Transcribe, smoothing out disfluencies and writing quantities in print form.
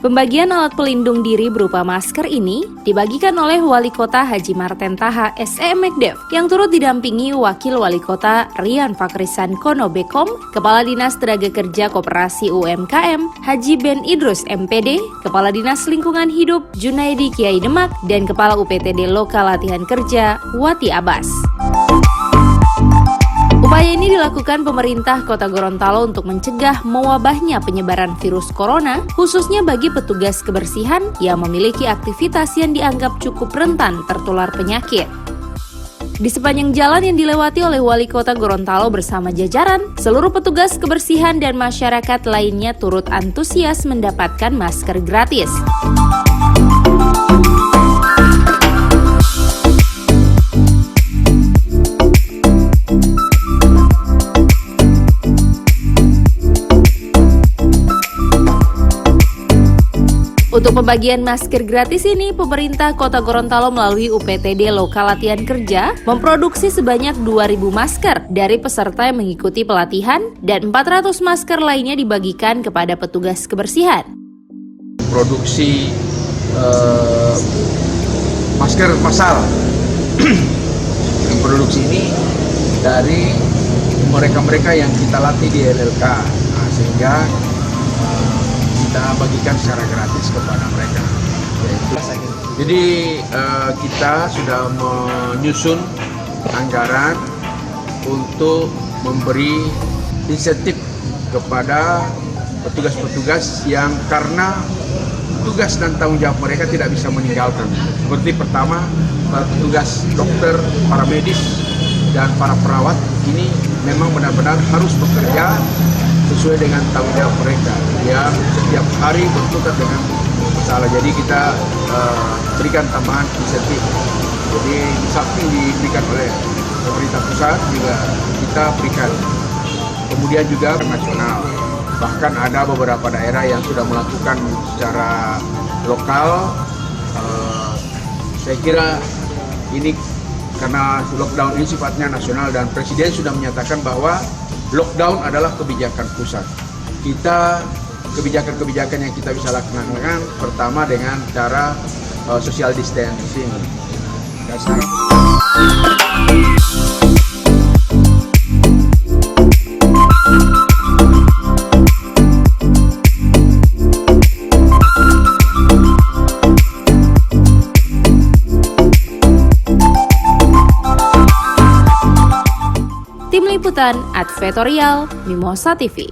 Pembagian alat pelindung diri berupa masker ini dibagikan oleh Wali Kota Haji Marten Taha SE Mekdev yang turut didampingi Wakil Wali Kota Rian Fakrisan Kono Bekom, Kepala Dinas Tenaga Kerja Koperasi UMKM Haji Ben Idrus MPD, Kepala Dinas Lingkungan Hidup Junaidi Kiai Demak, dan Kepala UPTD Lokal Latihan Kerja Wati Abbas. Upaya ini dilakukan pemerintah Kota Gorontalo untuk mencegah mewabahnya penyebaran virus corona, khususnya bagi petugas kebersihan yang memiliki aktivitas yang dianggap cukup rentan tertular penyakit. Di sepanjang jalan yang dilewati oleh Wali Kota Gorontalo bersama jajaran, seluruh petugas kebersihan dan masyarakat lainnya turut antusias mendapatkan masker gratis. Untuk pembagian masker gratis ini, pemerintah Kota Gorontalo melalui UPTD Lokal Latihan Kerja memproduksi sebanyak 2.000 masker dari peserta yang mengikuti pelatihan dan 400 masker lainnya dibagikan kepada petugas kebersihan. Produksi masker massal yang produksi ini dari mereka-mereka yang kita latih di LLK, sehingga kita bagikan secara gratis kepada mereka. Jadi kita sudah menyusun anggaran untuk memberi insentif kepada petugas-petugas yang karena tugas dan tanggung jawab mereka tidak bisa meninggalkan. Seperti pertama, petugas dokter, para medis, dan para perawat ini memang benar-benar harus bekerja sesuai dengan tanggung jawab mereka yang setiap hari bertukar dengan masalah. Jadi kita berikan tambahan insentif. Jadi di samping diberikan oleh pemerintah pusat juga kita berikan. Kemudian juga nasional. Bahkan ada beberapa daerah yang sudah melakukan secara lokal. Saya kira ini karena lockdown ini sifatnya nasional dan Presiden sudah menyatakan bahwa lockdown adalah kebijakan pusat. Kita kebijakan-kebijakan yang kita bisa lakukan pertama dengan cara social distancing. Tim Liputan Advertorial Mimosa TV.